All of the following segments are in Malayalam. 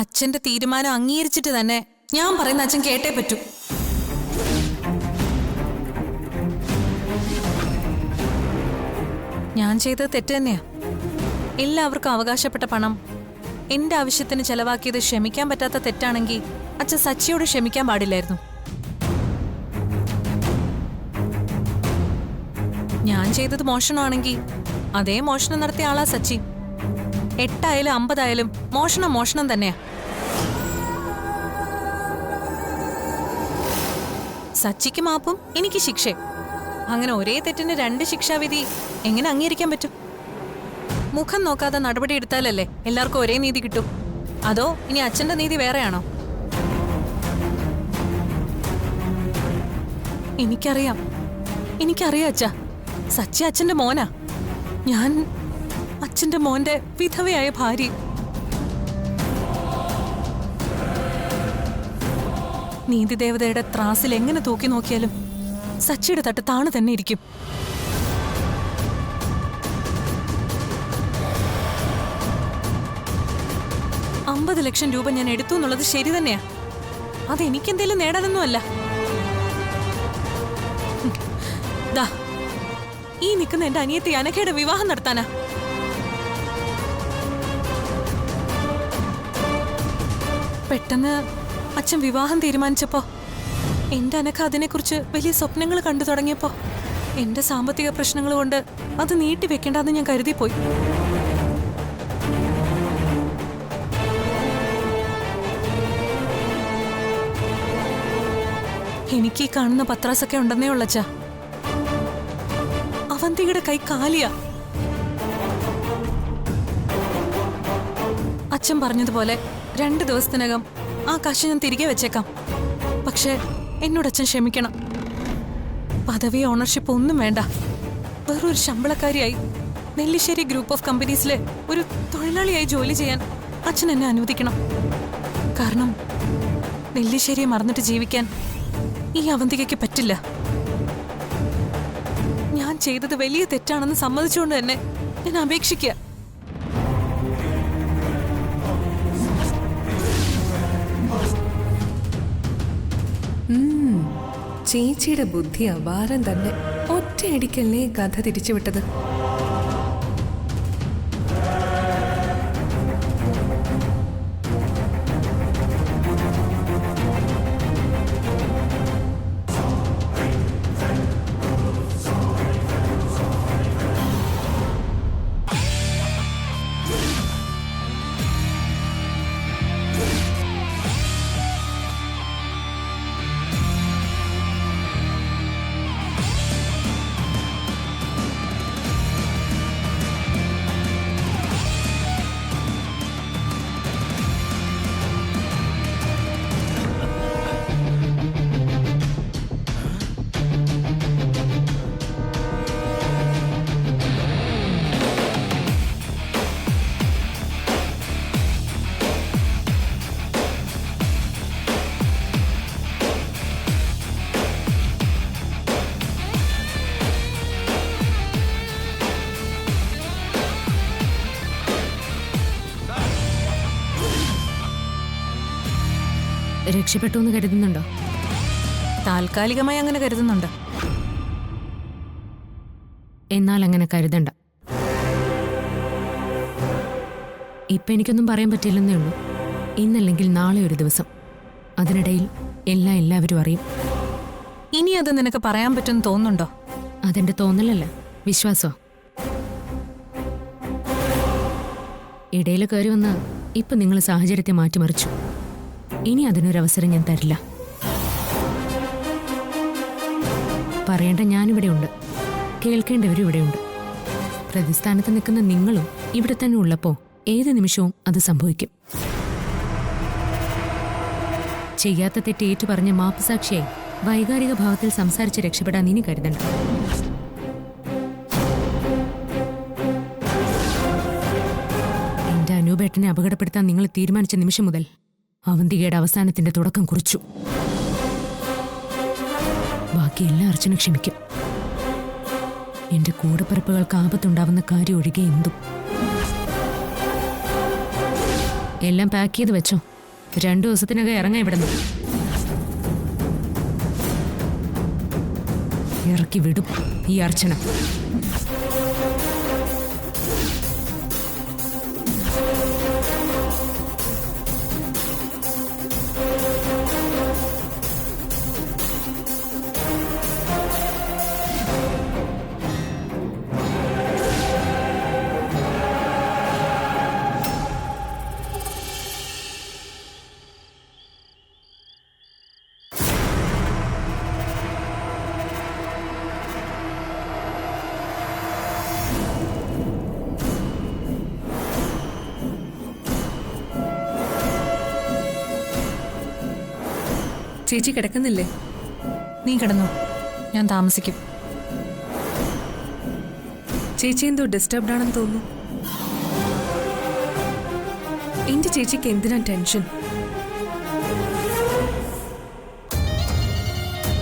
അച്ഛന്റെ തീരുമാനം അംഗീകരിച്ചിട്ട് തന്നെ ഞാൻ പറയുന്ന അച്ഛൻ കേട്ടേ പറ്റൂ. ഞാൻ ചെയ്തത് തെറ്റ് തന്നെയാ. എല്ലാവർക്കും അവകാശപ്പെട്ട പണം എന്റെ ആവശ്യത്തിന് ചെലവാക്കിയത് ക്ഷമിക്കാൻ പറ്റാത്ത തെറ്റാണെങ്കിൽ അച്ഛൻ സച്ചിയോട് ക്ഷമിക്കാൻ പാടില്ലായിരുന്നു. ഞാൻ ചെയ്തത് മോഷണമാണെങ്കിൽ അതേ മോഷണം നടത്തിയ ആളാ സച്ചി. 8 ആയാലും 50 ആയാലും മോഷണം മോഷണം തന്നെയാ. സച്ചിക്ക് മാപ്പും എനിക്ക് ശിക്ഷ. അങ്ങനെ ഒരേ തെറ്റിന് 2 ശിക്ഷാവിധി എങ്ങനെ അംഗീകരിക്കാൻ പറ്റും? മുഖം നോക്കാതെ നടപടി എടുത്താലല്ലേ എല്ലാവർക്കും ഒരേ നീതി കിട്ടും? അതോ ഇനി അച്ഛന്റെ നീതി വേറെയാണോ? എനിക്കറിയാം അച്ഛാ, സച്ചി അച്ഛന്റെ മോനാ. ഞാൻ അച്ഛന്റെ മോന്റെ വിധവയായ ഭാര്യ. നീതിദേവതയുടെ ത്രാസിൽ എങ്ങനെ തൂക്കി നോക്കിയാലും സച്ചിയുടെ തട്ട് താണു തന്നെ ഇരിക്കും. $50 ലക്ഷം ഞാൻ എടുത്തു എന്നുള്ളത് ശരി തന്നെയാ. അതെനിക്കെന്തേലും നേടാനൊന്നുമല്ല. ദാ ഈ നിൽക്കുന്ന എന്റെ അനിയത്തി അനഘയുടെ വിവാഹം നടത്താനാ. പെട്ടെന്ന് അച്ഛൻ വിവാഹം തീരുമാനിച്ചപ്പോ എന്റെ അനഘ അതിനെക്കുറിച്ച് വലിയ സ്വപ്നങ്ങൾ കണ്ടു തുടങ്ങിയപ്പോ എന്റെ സാമ്പത്തിക പ്രശ്നങ്ങൾ കൊണ്ട് അത് നീട്ടിവെക്കേണ്ടെന്ന് ഞാൻ കരുതിപ്പോയി. എനിക്ക് ഈ കാണുന്ന പത്രാസൊക്കെ ഉണ്ടെന്നേ ഉള്ളച്ചാ. അവന്തിയുടെ കൈ കാലിയാ. അച്ഛൻ പറഞ്ഞതുപോലെ 2 ദിവസത്തിനകം ആ കാശ് ഞാൻ തിരികെ വെച്ചേക്കാം. പക്ഷെ എന്നോട് അച്ഛൻ ക്ഷമിക്കണം. പദവി ഓണർഷിപ്പ് ഒന്നും വേണ്ട. വേറൊരു ശമ്പളക്കാരിയായി നെല്ലിശ്ശേരി ഗ്രൂപ്പ് ഓഫ് കമ്പനീസിലെ ഒരു തൊഴിലാളിയായി ജോലി ചെയ്യാൻ അച്ഛൻ എന്നെ അനുവദിക്കണം. കാരണം നെല്ലിശ്ശേരിയെ മറന്നിട്ട് ജീവിക്കാൻ ഈ അവന്തികയ്ക്ക് പറ്റില്ല. ഞാൻ ചെയ്തത് വലിയ തെറ്റാണെന്ന് സമ്മതിച്ചുകൊണ്ട് തന്നെ ഞാൻ അപേക്ഷിക്കുക. ചേച്ചിയുടെ ബുദ്ധി അപാരം തന്നെ. ഒറ്റയടിക്കല്ലേ കഥ തിരിച്ചുവിട്ടത്. രക്ഷപ്പെട്ടു എന്ന് കരുതുന്നുണ്ടോ? താൽക്കാലികമായി അങ്ങനെ കരുതുന്നുണ്ട്. എന്നാൽ അങ്ങനെ കരുതണ്ട. ഇപ്പൊ എനിക്കൊന്നും പറയാൻ പറ്റില്ലെന്നേ ഉള്ളൂ. ഇന്നല്ലെങ്കിൽ നാളെ ഒരു ദിവസം. അതിനിടയിൽ എല്ലാവരും അറിയും. ഇനി അത് നിനക്ക് പറയാൻ പറ്റുമെന്ന് തോന്നുന്നുണ്ടോ? അതെന്റെ തോന്നലല്ല, വിശ്വാസോ. ഇടയിൽ കയറി വന്ന് ഇപ്പൊ നിങ്ങൾ സാഹചര്യത്തെ മാറ്റിമറിച്ചു. ഇനി അതിനൊരവസരം ഞാൻ തരില്ല. പറയേണ്ട ഞാനിവിടെയുണ്ട്, കേൾക്കേണ്ടവരും ഇവിടെയുണ്ട്. പ്രതിസ്ഥാനത്ത് നിൽക്കുന്ന നിങ്ങളും ഇവിടെ തന്നെ ഉള്ളപ്പോ ഏത് നിമിഷവും അത് സംഭവിക്കും. ചെയ്യാത്ത തെറ്റ് ഏറ്റു പറഞ്ഞ മാപ്പുസാക്ഷിയായി വൈകാരിക ഭാവത്തിൽ സംസാരിച്ച് രക്ഷപ്പെടാൻ ഇനി കരുതണ്ട. എന്റെ അനൂപേട്ടനെ അപകടപ്പെടുത്താൻ നിങ്ങൾ തീരുമാനിച്ച നിമിഷം മുതൽ അവന്തികയുടെ അവസാനത്തിന്റെ തുടക്കം കുറിച്ചു. ബാക്കി എല്ലാ അർച്ചന ക്ഷമിക്കും. എന്റെ കൂടപ്പിറപ്പുകൾക്ക് ആപത്തുണ്ടാവുന്ന കാര്യം ഒഴികെ എന്തും. എല്ലാം പാക്ക് ചെയ്ത് വെച്ചോ. 2 ദിവസത്തിനകം ഇറങ്ങാം ഇവിടെ നിന്ന്. ഇറക്കി വിടും ഈ അർച്ചന. ചേച്ചി കിടക്കുന്നില്ലേ? നീ കിടന്നു, ഞാൻ താമസിക്കും. ചേച്ചി എന്തോ ഡിസ്റ്റർബ്ഡ് ആണെന്ന് തോന്നുന്നു. എന്റെ ചേച്ചിക്ക് എന്തിനാ ടെൻഷൻ?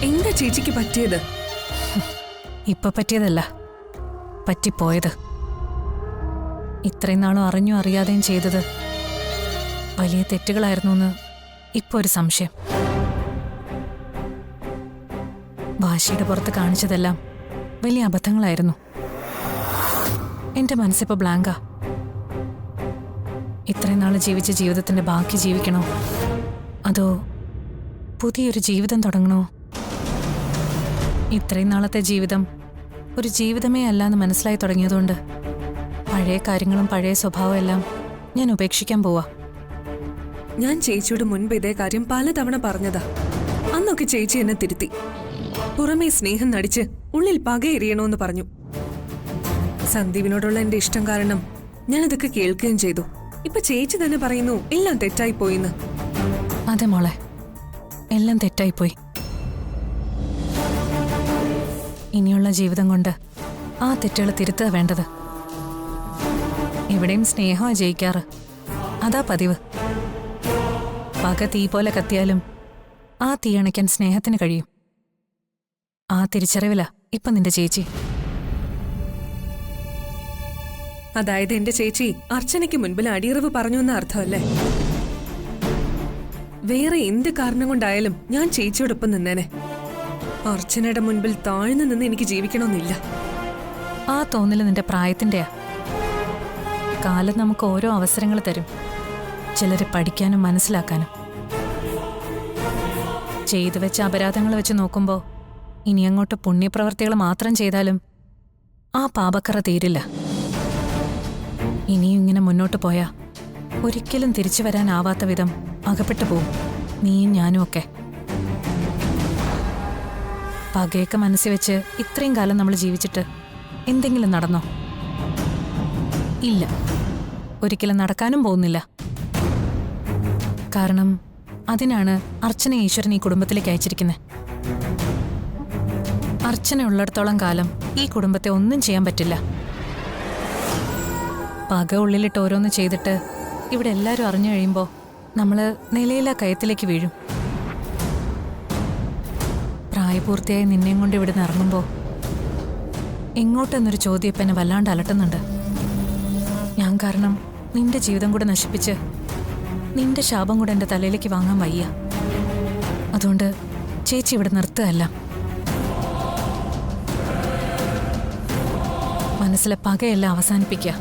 എന്താ ചേച്ചിക്ക് പറ്റിയത്? ഇപ്പൊ പറ്റിയതല്ല, പറ്റിപ്പോയത്. ഇത്രയും നാളും അറിഞ്ഞും അറിയാതെയും ചെയ്തത് വലിയ തെറ്റുകളായിരുന്നു എന്ന് ഇപ്പൊ ഒരു സംശയം. വാശിയുടെ പുറത്ത് കാണിച്ചതെല്ലാം വലിയ അബദ്ധങ്ങളായിരുന്നു. എന്റെ മനസ്സിപ്പോ ബ്ലാങ്കാ. ഇത്രയും നാള് ജീവിച്ച ജീവിതത്തിന്റെ ബാക്കി ജീവിക്കണോ, അതോ പുതിയൊരു ജീവിതം തുടങ്ങണോ? ഇത്രയും നാളത്തെ ജീവിതം ഒരു ജീവിതമേ അല്ല എന്ന് മനസ്സിലായി തുടങ്ങിയതുകൊണ്ട് പഴയ കാര്യങ്ങളും പഴയ സ്വഭാവം എല്ലാം ഞാൻ ഉപേക്ഷിക്കാൻ പോവാ. ഞാൻ ചേച്ചിയോട് മുൻപ് ഇതേ കാര്യം പലതവണ പറഞ്ഞതാ. അന്നൊക്കെ ചേച്ചി എന്നെ തിരുത്തി. പുറമേ സ്നേഹം നടിച്ച് ഉള്ളിൽ പകയെറിയണോന്ന് പറഞ്ഞു. സന്ദീപിനോടുള്ള എന്റെ ഇഷ്ടം കാരണം ഞാനതൊക്കെ കേൾക്കുകയും ചെയ്തു. ഇപ്പൊ ചേച്ചി തന്നെ പറയുന്നു എല്ലാം തെറ്റായി പോയിന്ന്. അതെ മോളെ, എല്ലാം തെറ്റായിപ്പോയി. ഇനിയുള്ള ജീവിതം കൊണ്ട് ആ തെറ്റുകൾ തിരുത്തുക വേണ്ടത്. എവിടെയും സ്നേഹമാ ജയിക്കാറ്, അതാ പതിവ്. പക തീ പോലെ കത്തിയാലും ആ തീ അണയ്ക്കാൻ സ്നേഹത്തിന് കഴിയും. ആ തിരിച്ചറിവില ഇപ്പൊ നിന്റെ ചേച്ചി. അതായത് എന്റെ ചേച്ചി അർച്ചനയ്ക്ക് മുൻപിൽ അടിയറവ് പറഞ്ഞു എന്ന അർത്ഥമല്ലേ? വേറെ എന്ത് കാരണം കൊണ്ടായാലും ഞാൻ ചേച്ചിയോടൊപ്പം നിന്നേനെ. അർച്ചനയുടെ മുൻപിൽ താഴ്ന്നു നിന്ന് എനിക്ക് ജീവിക്കണമെന്നില്ല. ആ തോന്നല് നിന്റെ പ്രായത്തിന്റെയാ. കാലം നമുക്ക് ഓരോ അവസരങ്ങൾ തരും, ചിലര് പഠിക്കാനും മനസ്സിലാക്കാനും. ചെയ്തു വെച്ച അപരാധങ്ങൾ വെച്ച് നോക്കുമ്പോ ഇനി അങ്ങോട്ട് പുണ്യപ്രവർത്തികൾ മാത്രം ചെയ്താലും ആ പാപക്കറ തീരില്ല. ഇനിയും ഇങ്ങനെ മുന്നോട്ട് പോയാ ഒരിക്കലും തിരിച്ചു വരാനാവാത്ത വിധം അകപ്പെട്ടു പോവും നീയും ഞാനും ഒക്കെ. പകയൊക്കെ മനസ്സിൽ വെച്ച് ഇത്രയും കാലം നമ്മൾ ജീവിച്ചിട്ട് എന്തെങ്കിലും നടന്നോ? ഇല്ല, ഒരിക്കലും നടക്കാനും പോകുന്നില്ല. കാരണം അതിനാണ് അർച്ചന ഈശ്വരൻ ഈ കുടുംബത്തിലേക്ക് അയച്ചിരിക്കുന്നത്. അർച്ചന ഉള്ളിടത്തോളം കാലം ഈ കുടുംബത്തെ ഒന്നും ചെയ്യാൻ പറ്റില്ല. പക ഉള്ളിലിട്ട് ഓരോന്ന് ചെയ്തിട്ട് ഇവിടെ എല്ലാവരും അറിഞ്ഞു കഴിയുമ്പോൾ നമ്മള് നിലയില്ല കയത്തിലേക്ക് വീഴും. പ്രായപൂർത്തിയായി നിന്നെയും കൊണ്ട് ഇവിടെ നിന്ന് ഇറങ്ങുമ്പോൾ എങ്ങോട്ടെന്നൊരു ചോദ്യം ഇപ്പം എന്നെ വല്ലാണ്ട് അലട്ടുന്നുണ്ട്. ഞാൻ കാരണം നിന്റെ ജീവിതം കൂടെ നശിപ്പിച്ച് നിന്റെ ശാപം കൂടെ എൻ്റെ തലയിലേക്ക് വാങ്ങാൻ വയ്യ. അതുകൊണ്ട് ചേച്ചി ഇവിടെ നിർത്തുകയല്ല. മനസ്സിലെ പകയെല്ലാം അവസാനിപ്പിക്കുക.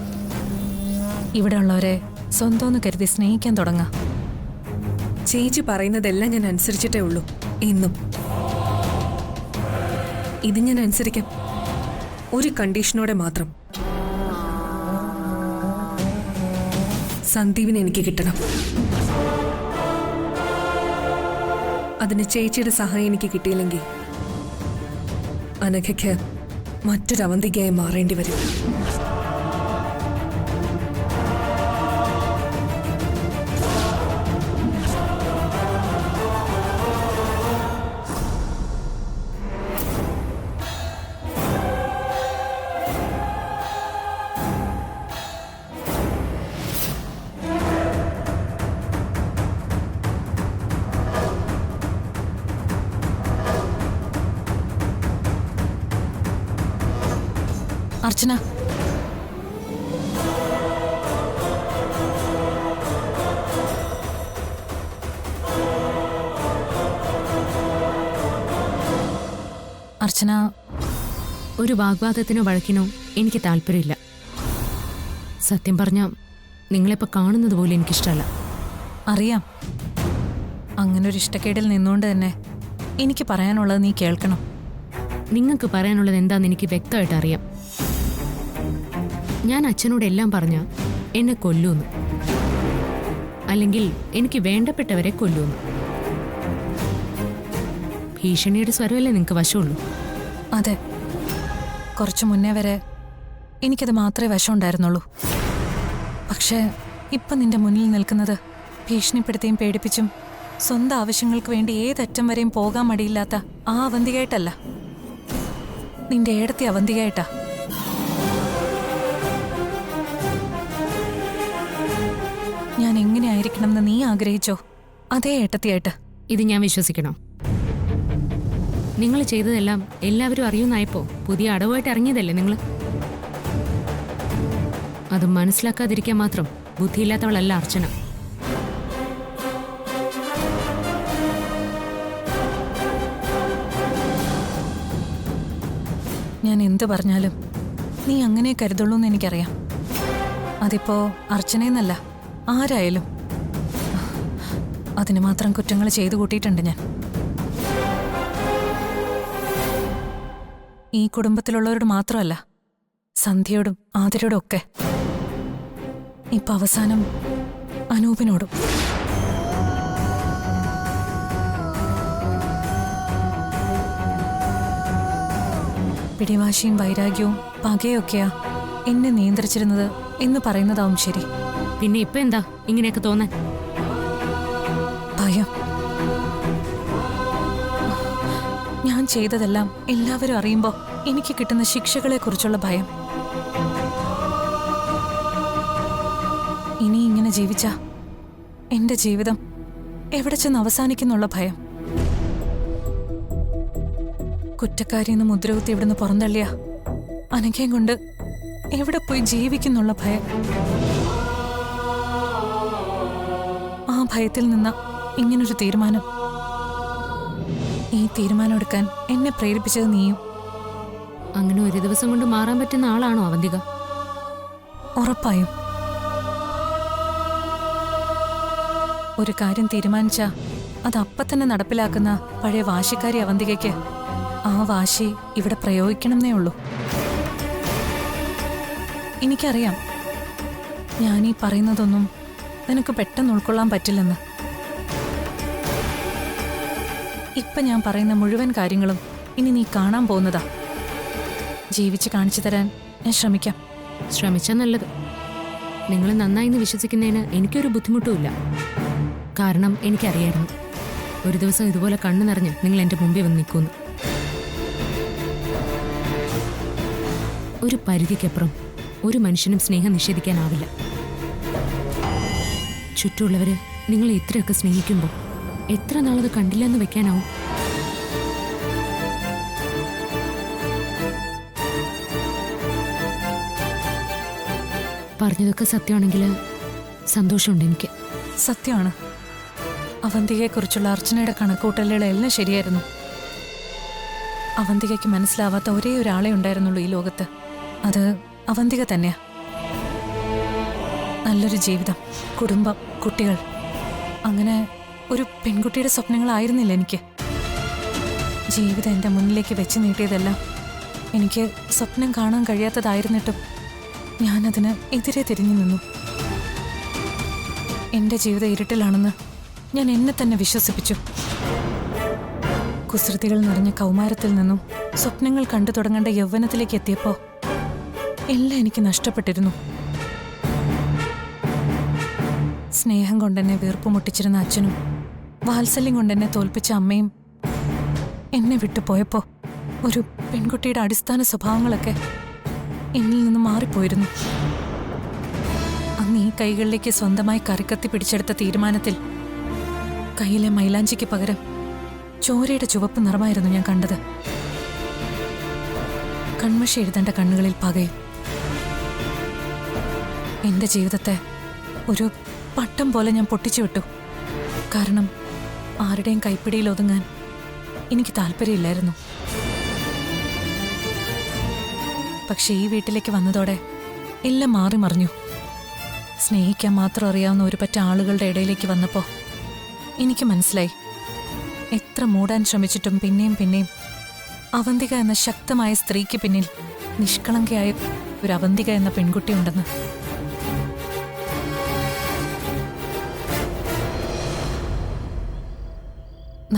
ഇവിടെ ഉള്ളവരെ സ്വന്തമെന്ന് കരുതി സ്നേഹിക്കാൻ തുടങ്ങാം. ചേച്ചി പറയുന്നതെല്ലാം ഞാൻ അനുസരിച്ചിട്ടേ ഉള്ളൂ എന്നും. ഇത് ഞാൻ അനുസരിക്കാം, ഒരു കണ്ടീഷനോടെ മാത്രം. സന്ദീപിനെ എനിക്ക് കിട്ടണം. അതിന് ചേച്ചിയുടെ സഹായം എനിക്ക് കിട്ടിയില്ലെങ്കിൽ അനഘയ്ക്ക് മറ്റൊരു അവന്തികയായി മാറേണ്ടി വരും. അർച്ചന, അർച്ചന, ഒരു വാഗ്വാദത്തിനോ വഴക്കിനോ എനിക്ക് താല്പര്യമില്ല. സത്യം പറഞ്ഞാൽ നിങ്ങളിപ്പോൾ കാണുന്നത് പോലും എനിക്കിഷ്ടമല്ല. അറിയാം. അങ്ങനൊരു ഇഷ്ടക്കേടിൽ നിന്നുകൊണ്ട് തന്നെ എനിക്ക് പറയാനുള്ളത് നീ കേൾക്കണം. നിങ്ങൾക്ക് പറയാനുള്ളത് എന്താണെന്ന് എനിക്ക് വ്യക്തമായിട്ട് അറിയാം. ഞാൻ അച്ഛനോട് എല്ലാം പറഞ്ഞാൽ എന്നെ കൊല്ലൂന്ന്, അല്ലെങ്കിൽ എനിക്ക് വേണ്ടപ്പെട്ടവരെ കൊല്ലൂന്ന്. ഭീഷണിയുടെ സ്വരമല്ലേ നിങ്ങൾക്ക് വശമുള്ളൂ? അതെ, കുറച്ചു മുന്നേ വരെ എനിക്കത് മാത്രമേ വശമുണ്ടായിരുന്നുള്ളൂ. പക്ഷേ ഇപ്പം നിന്റെ മുന്നിൽ നിൽക്കുന്നത് ഭീഷണിപ്പെടുത്തിയും പേടിപ്പിച്ചും സ്വന്തം ആവശ്യങ്ങൾക്ക് വേണ്ടി ഏതറ്റം വരെയും പോകാൻ മടിയില്ലാത്ത ആ അവന്തികയായിട്ടല്ല, നിന്റെ ഏടത്തി അവന്തികയായിട്ടാ. ഞാൻ എങ്ങനെയായിരിക്കണം എന്ന് നീ ആഗ്രഹിച്ചോ അതേ ഏട്ടത്തിയായിട്ട്. ഇത് ഞാൻ വിശ്വസിക്കണോ? നിങ്ങൾ ചെയ്തതെല്ലാം എല്ലാവരും അറിയുന്നായപ്പോ പുതിയ അടവായിട്ട് ഇറങ്ങിയതല്ലേ നിങ്ങൾ? അത് മനസ്സിലാക്കാതിരിക്കാൻ മാത്രം ബുദ്ധിയില്ലാത്തവളല്ല അർച്ചന. ഞാൻ എന്ത് പറഞ്ഞാലും നീ അങ്ങനെ കരുതുള്ളൂ എന്ന് എനിക്കറിയാം. അതിപ്പോ അർച്ചനയെന്നല്ല, ആരായാലും. അതിന് മാത്രം കുറ്റങ്ങൾ ചെയ്തു കൂട്ടിയിട്ടുണ്ട് ഞാൻ. ഈ കുടുംബത്തിലുള്ളവരോട് മാത്രമല്ല, സന്ധ്യയോടും ആതിരയോടും ഒക്കെ. ഇപ്പൊ അവസാനം അനൂപിനോടും. പിടിവാശിയും വൈരാഗ്യവും പകയൊക്കെയാ എന്നെ നിയന്ത്രിച്ചിരുന്നത് എന്ന് പറയുന്നതാവും ശരി. പിന്നെ ഇപ്പൊ എന്താ ഇങ്ങനെയൊക്കെ തോന്നാൻ? ഭയം. ഞാൻ ചെയ്തതെല്ലാം എല്ലാവരും അറിയുമ്പോൾ എനിക്ക് കിട്ടുന്ന ശിക്ഷകളെ കുറിച്ചുള്ള ഭയം. ഇനി ഇങ്ങനെ ജീവിച്ച എന്റെ ജീവിതം എവിടെ ചെന്ന് അവസാനിക്കുന്നുള്ള ഭയം. കുറ്റക്കാരിന്ന് മുദ്രകുത്തി ഇവിടുന്ന് പുറന്തള്ളിയ അനഘയും കൊണ്ട് എവിടെ പോയി ജീവിക്കുന്നുള്ള ഭയം. ആ ഭയത്തിൽ നിന്ന ഇങ്ങനൊരു തീരുമാനം. ഈ തീരുമാനം എടുക്കാൻ എന്നെ പ്രേരിപ്പിച്ചത് നീയും. അങ്ങനെ ഒരു ദിവസം കൊണ്ട് മാറാൻ പറ്റുന്ന ആളാണോ അവന്തിക? ഉറപ്പായും. ഒരു കാര്യം തീരുമാനിച്ച അത് അപ്പം തന്നെ നടപ്പിലാക്കുന്ന പഴയ വാശിക്കാരി അവന്തികയ്ക്ക് ആ വാശി ഇവിടെ പ്രയോഗിക്കണമെന്നേ ഉള്ളൂ. എനിക്കറിയാം ഞാനീ പറയുന്നതൊന്നും നിനക്ക് പെട്ടെന്ന് ഉൾക്കൊള്ളാൻ പറ്റില്ലെന്ന്. ഇപ്പൊ ഞാൻ പറയുന്ന മുഴുവൻ കാര്യങ്ങളും ഇനി നീ കാണാൻ പോകുന്നതാ. ജീവിച്ച് കാണിച്ചു തരാൻ ഞാൻ ശ്രമിക്കാം. ശ്രമിച്ചാൽ നല്ലത്. നിങ്ങൾ നന്നായിന്ന് വിശ്വസിക്കുന്നതിന് എനിക്കൊരു ബുദ്ധിമുട്ടുമില്ല. കാരണം എനിക്കറിയായിരുന്നു ഒരു ദിവസം ഇതുപോലെ കണ്ണു നിറഞ്ഞ് നിങ്ങൾ എൻ്റെ മുമ്പിൽ വന്ന് നിൽക്കുമെന്ന്. ഒരു പരിധിക്കപ്പുറം ഒരു മനുഷ്യനും സ്നേഹം നിഷേധിക്കാനാവില്ല. ചുറ്റുമുള്ളവര് നിങ്ങളെ ഇത്രയൊക്കെ സ്നേഹിക്കുമ്പോൾ എത്ര നാളത് കണ്ടില്ലെന്ന് വെക്കാനാവും? പറഞ്ഞതൊക്കെ സത്യമാണെങ്കിൽ സന്തോഷമുണ്ട് എനിക്ക്. സത്യമാണ്. അവന്തികയെക്കുറിച്ചുള്ള അർച്ചനയുടെ കണക്കൂട്ടലുകളെല്ലാം ശരിയായിരുന്നു. അവന്തികയ്ക്ക് മനസ്സിലാവാത്ത ഒരേ ഒരാളെ ഉണ്ടായിരുന്നുള്ളൂ ഈ ലോകത്ത്. അത് അവന്തിക തന്നെയാ. നല്ലൊരു ജീവിതം, കുടുംബം, കുട്ടികൾ, അങ്ങനെ ഒരു പെൺകുട്ടിയുടെ സ്വപ്നങ്ങളായിരുന്നില്ല എനിക്ക്. ജീവിതം എൻ്റെ മുന്നിലേക്ക് വെച്ച് നീട്ടിയതെല്ലാം എനിക്ക് സ്വപ്നം കാണാൻ കഴിയാത്തതായിരുന്നിട്ടും ഞാനതിന് എതിരെ തിരിഞ്ഞു നിന്നു. എൻ്റെ ജീവിതം ഇരുട്ടിലാണെന്ന് ഞാൻ എന്നെ തന്നെ വിശ്വസിപ്പിച്ചു. കുസൃതികൾ നിറഞ്ഞ കൗമാരത്തിൽ നിന്നും സ്വപ്നങ്ങൾ കണ്ടു തുടങ്ങേണ്ട യൗവനത്തിലേക്ക് എത്തിയപ്പോൾ എല്ലാം എനിക്ക് നഷ്ടപ്പെട്ടിരുന്നു. സ്നേഹം കൊണ്ടെന്നെ വീർപ്പുമുട്ടിച്ചിരുന്ന അച്ഛനും വാത്സല്യം കൊണ്ടെന്നെ തോൽപ്പിച്ച അമ്മയും എന്നെ വിട്ടുപോയപ്പോൾ ഒരു പെൺകുട്ടിയുടെ അടിസ്ഥാന സ്വഭാവങ്ങളൊക്കെ എന്നിൽ നിന്ന് മാറിപ്പോയിരുന്നു. അന്ന് ഈ കൈകളിലേക്ക് സ്വന്തമായി കറിക്കത്തി പിടിച്ചെടുത്ത തീരുമാനത്തിൽ കയ്യിലെ മൈലാഞ്ചിക്ക് പകരം ചോരയുടെ ചുവപ്പ് നിറമായിരുന്നു ഞാൻ കണ്ടത്. കൺമഷി എഴുതേണ്ട കണ്ണുകളിൽ പകയും. എന്റെ ജീവിതത്തെ ഒരു പട്ടം പോലെ ഞാൻ പൊട്ടിച്ചു വിട്ടു. കാരണം ആരുടെയും കൈപ്പിടിയിൽ ഒതുങ്ങാൻ എനിക്ക് താല്പര്യമില്ലായിരുന്നു. പക്ഷെ ഈ വീട്ടിലേക്ക് വന്നതോടെ എല്ലാം മാറി മറിഞ്ഞു. സ്നേഹിക്കാൻ മാത്രം അറിയാവുന്ന ഒരു പറ്റ ആളുകളുടെ ഇടയിലേക്ക് വന്നപ്പോൾ എനിക്ക് മനസ്സിലായി, എത്ര മൂടാൻ ശ്രമിച്ചിട്ടും പിന്നെയും പിന്നെയും അവന്തിക എന്ന ശക്തമായ സ്ത്രീക്ക് പിന്നിൽ നിഷ്കളങ്കയായ ഒരു അവന്തിക എന്ന പെൺകുട്ടിയുണ്ടെന്ന്.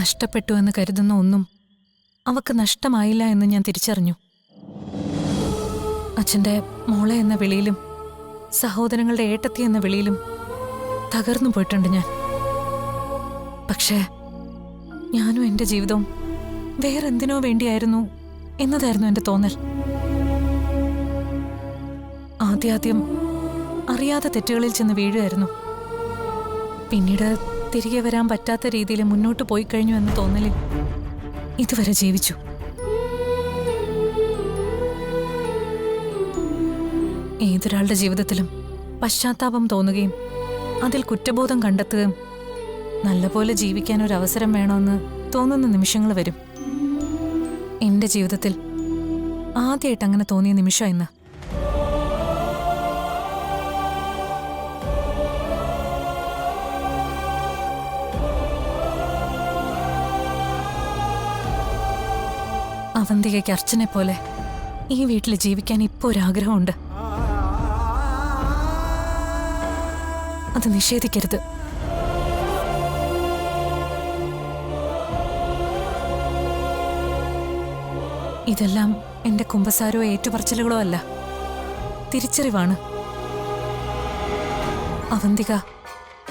നഷ്ടപ്പെട്ടു എന്ന് കരുതുന്ന ഒന്നും അവക്ക് നഷ്ടമായില്ല എന്ന് ഞാൻ തിരിച്ചറിഞ്ഞു. അച്ഛൻ്റെ മോളെ എന്ന വിളിയിലും സഹോദരങ്ങളുടെ ഏട്ടത്തി എന്ന വിളിയിലും തകർന്നു പോയിട്ടുണ്ട് ഞാൻ. പക്ഷേ ഞാനും എൻ്റെ ജീവിതവും വേറെന്തിനോ വേണ്ടിയായിരുന്നു എന്നതായിരുന്നു എൻ്റെ തോന്നൽ. ആദ്യാദ്യം അറിയാതെ തെറ്റുകളിൽ ചെന്ന് വീഴുമായിരുന്നു. പിന്നീട് തിരികെ വരാൻ പറ്റാത്ത രീതിയിൽ മുന്നോട്ട് പോയി കഴിഞ്ഞു എന്ന തോന്നലിൽ ഇതുവരെ ജീവിച്ചു. ഏതൊരാളുടെ ജീവിതത്തിലും പശ്ചാത്താപം തോന്നുകയും അതിൽ കുറ്റബോധം കണ്ടെത്തുകയും നല്ലപോലെ ജീവിക്കാൻ ഒരു അവസരം വേണമെന്ന് തോന്നുന്ന നിമിഷങ്ങൾ വരും. എൻ്റെ ജീവിതത്തിൽ ആദ്യമായിട്ട് അങ്ങനെ തോന്നിയ നിമിഷം ഇന്ന്. അവന്തികയ്ക്ക് അർച്ചനെ പോലെ ഈ വീട്ടിൽ ജീവിക്കാൻ ഇപ്പോൾ ഒരാഗ്രഹമുണ്ട്. അത് നിഷേധിക്കരുത്. ഇതെല്ലാം എന്റെ കുമ്പസാരോ ഏറ്റുപറച്ചിലുകളോ അല്ല, തിരിച്ചറിവാണ്. അവന്തിക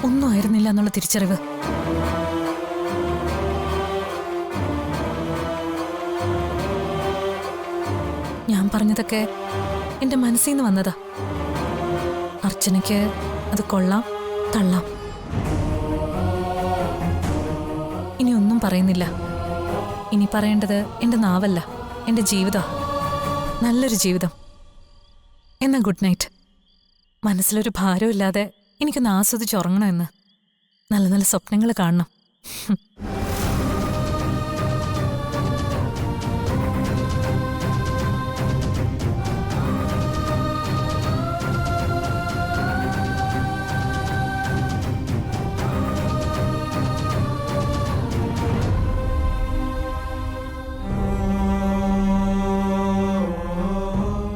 ഒന്നും ആയിരുന്നില്ല എന്നുള്ള തിരിച്ചറിവ്. ഞാൻ പറഞ്ഞതൊക്കെ എന്റെ മനസ്സിൽ നിന്ന് വന്നതാ. അർച്ചനയ്ക്ക് അത് കൊള്ളാം, തള്ളാം. ഇനി ഒന്നും പറയുന്നില്ല. ഇനി പറയേണ്ടത് എന്റെ നാവല്ല, എന്റെ ജീവിതം. നല്ലൊരു ജീവിതം. എന്നാ ഗുഡ് നൈറ്റ്. മനസ്സിലൊരു ഭാരമില്ലാതെ എനിക്കൊന്ന് ആസ്വദിച്ചുറങ്ങണമെന്ന്. നല്ല നല്ല സ്വപ്നങ്ങൾ കാണണം.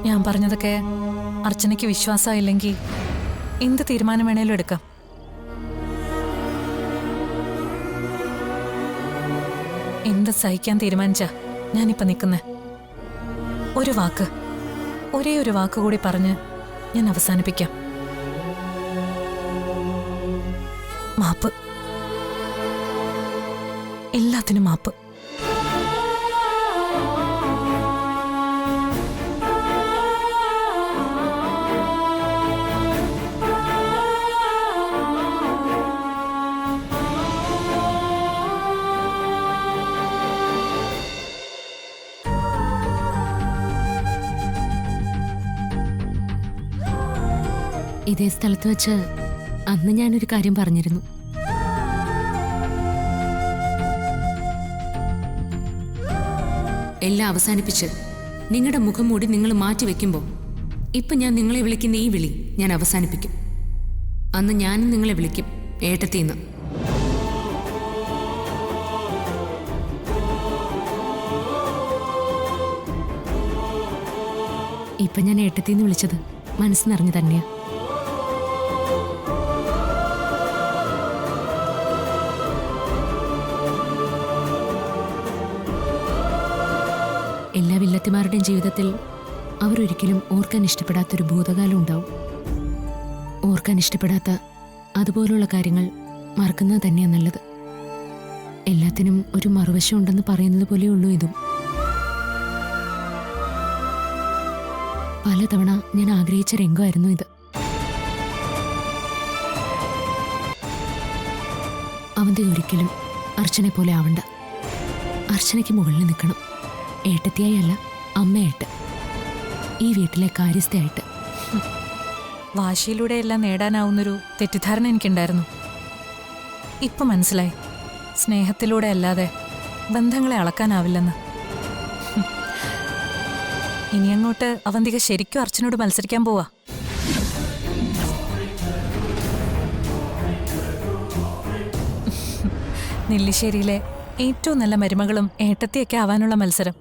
ഞാൻ പറഞ്ഞതൊക്കെ അർച്ചനയ്ക്ക് വിശ്വാസമായില്ലെങ്കിൽ എന്ത് തീരുമാനം വേണേലും എടുക്കാം. എന്ത് സഹിക്കാൻ തീരുമാനിച്ചാ ഞാനിപ്പോ നിൽക്കുന്നേ. ഒരു വാക്ക്, ഒരേ ഒരു വാക്ക് കൂടി പറഞ്ഞ് ഞാൻ അവസാനിപ്പിക്കാം. മാപ്പ്. എല്ലാത്തിനും മാപ്പ്. ഇതേ സ്ഥലത്ത് വെച്ച് അന്ന് ഞാനൊരു കാര്യം പറഞ്ഞിരുന്നു. എല്ലാം അവസാനിപ്പിച്ച് നിങ്ങളുടെ മുഖം മൂടി നിങ്ങൾ മാറ്റി വെക്കുമ്പോൾ ഇപ്പം ഞാൻ നിങ്ങളെ വിളിക്കുന്ന ഈ വിളി ഞാൻ അവസാനിപ്പിക്കും. അന്ന് ഞാനും നിങ്ങളെ വിളിക്കും ഏട്ടത്തിന്ന്. ഇപ്പം ഞാൻ ഏട്ടത്തിന്ന് വിളിച്ചത് മനസ്സ് നിറഞ്ഞു തന്നെയാ. എല്ലാ വില്ലത്തിമാരുടെയും ജീവിതത്തിൽ അവരൊരിക്കലും ഓർക്കാൻ ഇഷ്ടപ്പെടാത്തൊരു ഭൂതകാലം ഉണ്ടാവും. ഓർക്കാൻ ഇഷ്ടപ്പെടാത്ത അതുപോലുള്ള കാര്യങ്ങൾ മറക്കുന്നത് തന്നെയാണ് നല്ലത്. എല്ലാത്തിനും ഒരു മറുവശം ഉണ്ടെന്ന് പറയുന്നത് പോലെയുള്ളൂ ഇതും. പലതവണ ഞാൻ ആഗ്രഹിച്ച രംഗമായിരുന്നു ഇത്. അവന്തി ഒരിക്കലും അർച്ചനെ പോലെ ആവണ്ട. അർച്ചനയ്ക്ക് മുകളിൽ നിൽക്കണം. ഏട്ടത്തിയായി അല്ല, അമ്മയായിട്ട്, ഈ വീട്ടിലെ കാര്യസ്ഥയായിട്ട്. വാശിയിലൂടെ എല്ലാം നേടാനാവുന്നൊരു തെറ്റിദ്ധാരണ എനിക്കുണ്ടായിരുന്നു. ഇപ്പം മനസ്സിലായി, സ്നേഹത്തിലൂടെ അല്ലാതെ ബന്ധങ്ങളെ അളക്കാനാവില്ലെന്ന്. ഇനി അങ്ങോട്ട് അവന്തിക ശരിക്കും അർച്ചനോട് മത്സരിക്കാൻ പോവാ. നെല്ലിശ്ശേരിയിലെ ഏറ്റവും നല്ല മരുമകളും ഏട്ടത്തിയൊക്കെ ആവാനുള്ള മത്സരം.